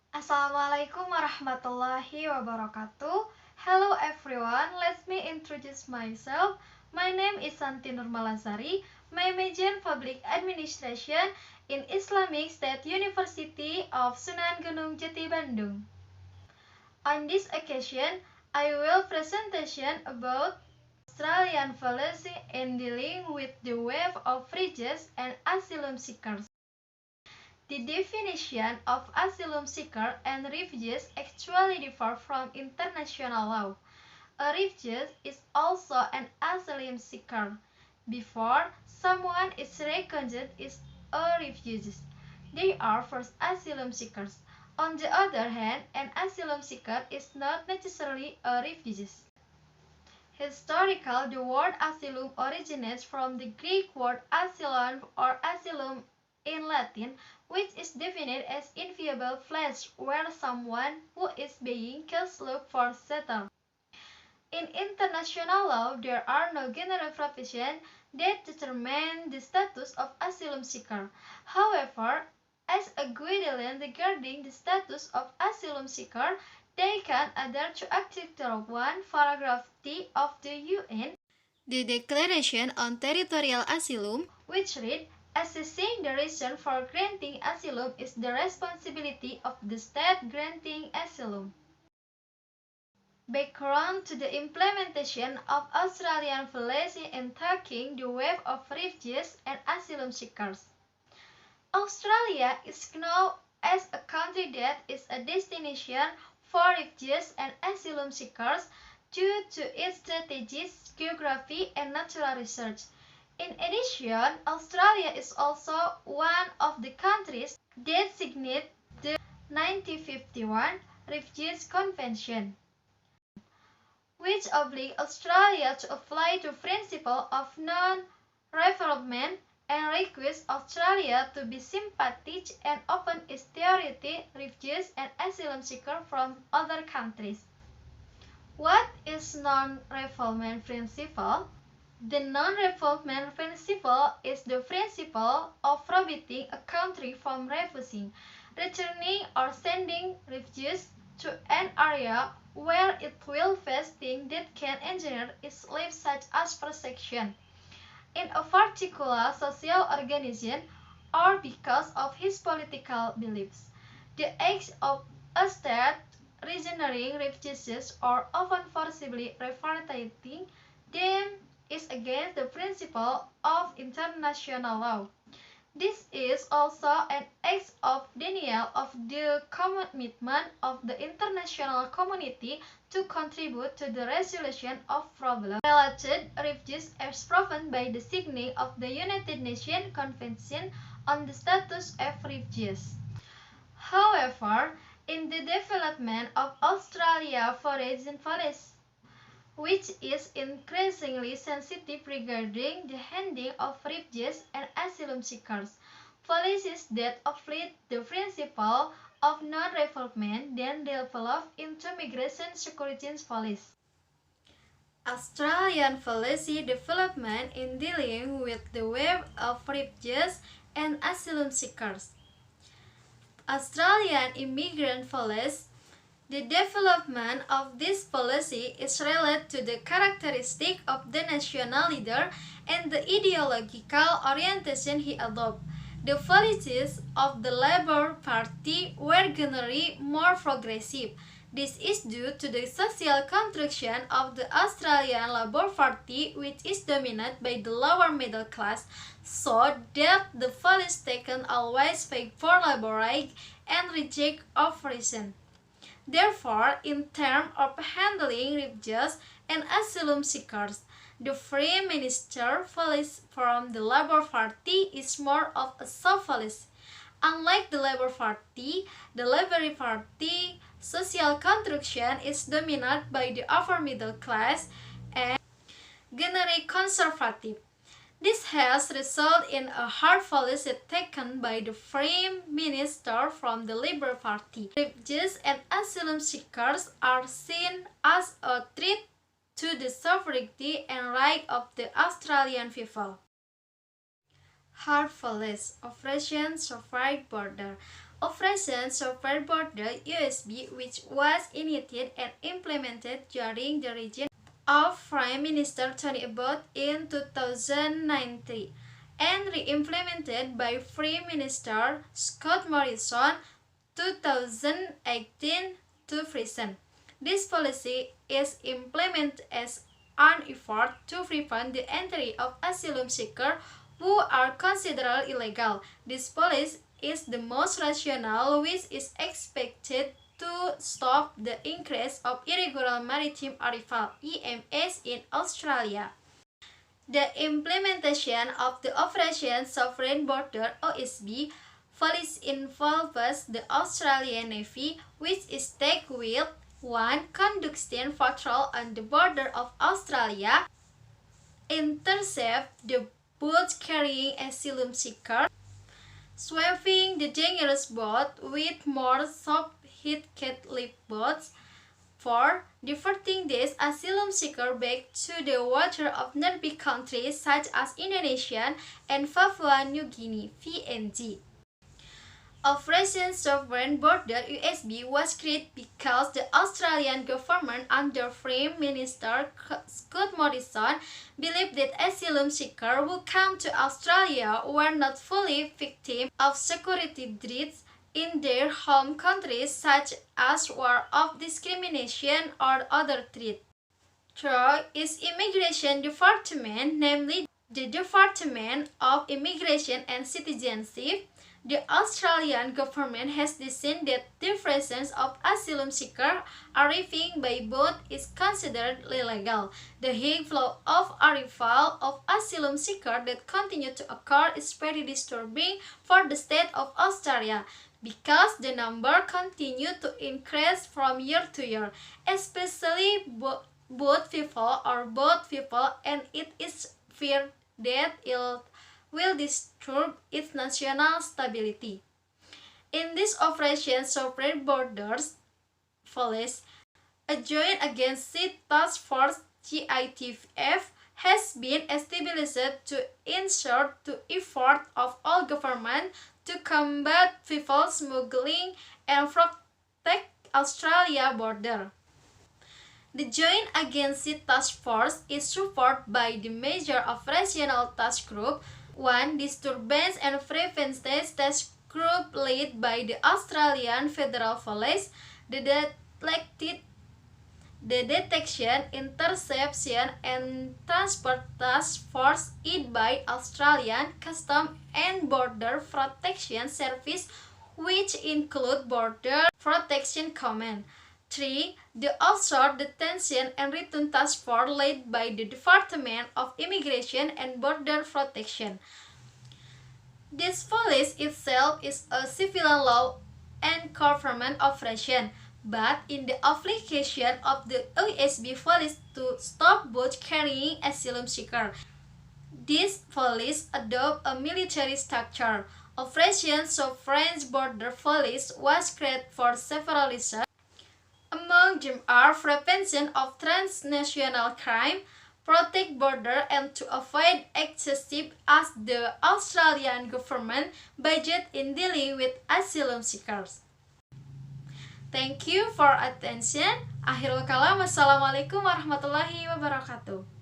Assalamualaikum warahmatullahi wabarakatuh. Hello everyone, let me introduce myself. My name is Santi Nurmalasari. My major Public Administration in Islamic State University of Sunan Gunung Djati, Bandung. On this occasion, I will presentation about Australian policy in dealing with the wave of refugees and asylum seekers. The definition of asylum seeker and refugees actually differ from international law. A refugee is also an asylum seeker. Before someone is recognized as a refugee, they are first asylum seekers. On the other hand, an asylum seeker is not necessarily a refugee. Historically, the word asylum originates from the Greek word asylum or asylum in Latin, which is defined as inviolable place where someone who is being killed looks for shelter. In international law, there are no general provisions that determine the status of asylum seeker. However, as a guideline regarding the status of asylum seeker, they can adhere to Article 1, paragraph T of the UN, the Declaration on Territorial Asylum, which read, assessing the reason for granting asylum is the responsibility of the state granting asylum. Background to the implementation of Australian policy in tackling the wave of refugees and asylum seekers. Australia is known as a country that is a destination for refugees and asylum seekers due to its strategic geography and natural research. In addition, Australia is also one of the countries that signed the 1951 Refugees Convention, which obliged Australia to apply the principle of non-refoulement and requires Australia to be sympathetic and open its territory refugees and asylum seekers from other countries. What is non-refoulement principle? The non-refoulement principle is the principle of prohibiting a country from refusing, returning or sending refugees to an area where it will face things that can endanger its life such as persecution in a particular social organization or because of his political beliefs. The acts of a state regenerating refugees or often forcibly repatriating them is against the principle of international law. This is also an act of denial of the commitment of the international community to contribute to the resolution of problems related to refugees as proven by the signing of the United Nations Convention on the Status of Refugees. However, in the development of Australia foreign policy, which is increasingly sensitive regarding the handling of refugees and asylum seekers. Policies that apply the principle of non-refoulement then develop into migration security policy. Australian policy development in dealing with the wave of refugees and asylum seekers. Australian immigrant policy. The development of this policy is related to the characteristic of the national leader and the ideological orientation he adopted. The policies of the Labour Party were generally more progressive. This is due to the social construction of the Australian Labour Party, which is dominated by the lower middle class, so that the policies taken always favor for labour rights and reject oppression. Therefore, in terms of handling refugees and asylum seekers, the Prime Minister policy from the Labour Party is more of a soft policy. Unlike the Labour Party social construction is dominated by the upper middle class and generally conservative. This has resulted in a hard policy taken by the Prime Minister from the Labour Party. Refugees and asylum seekers are seen as a threat to the sovereignty and rights of the Australian people. Hard Police, Operation Sovereign Border. Operation Sovereign Border (USB), which was initiated and implemented during the regime of Prime Minister Tony Abbott in 2019 and re-implemented by Prime Minister Scott Morrison 2018 to present. This policy is implemented as an effort to prevent the entry of asylum seekers who are considered illegal. This policy is the most rational, which is expected to stop the increase of irregular maritime arrival (IMS) in Australia. The implementation of the Operation Sovereign Border (OSB) policy involves the Australian Navy, which is tasked with 1. Conducting patrol on the border of Australia, intercept the boats carrying asylum seekers, sweeping the dangerous boat with more sophisticated lifeboats. 4. Diverting these asylum seekers back to the water of nearby countries such as Indonesia and Papua New Guinea (PNG). Operation Sovereign Border (USB) was created because the Australian government under Prime Minister Scott Morrison believed that asylum seekers who come to Australia were not fully victims of security threats in their home countries, such as war of discrimination or other threats. Through its immigration department, namely the Department of Immigration and Citizenship, the Australian government has decided that the presence of asylum seekers arriving by boat is considered illegal. The high flow of arrival of asylum seekers that continue to occur is very disturbing for the state of Australia, because the number continues to increase from year to year, especially boat people, and it is feared that it will disturb its national stability. In this Operation Sovereign Borders policy, a Joint Against Sea Task Force (JITF) has been established to ensure the effort of all governments to combat people smuggling and protect Australia's border. The Joint Against Sea Task Force is supported by the Major Operational Task Group, 1. Disturbance and Prevention Task Group led by the Australian Federal Police, the Detection, Interception and Transport Task Force led by Australian Customs and Border Protection Service, which include Border Protection Command. 3. The Offshore Detention and Return Task Force led by the Department of Immigration and Border Protection. This policy itself is a civilian law and government operation, but in the application of the OSB policy to stop boats carrying asylum seekers, this policy adopts a military structure. Operation Sovereign Border Police was created for several reasons. Among them are prevention of transnational crime, protect border, and to avoid excessive as the Australian government budget in dealing with asylum seekers. Thank you for attention. Akhirul kalam. Wassalamualaikum warahmatullahi wabarakatuh.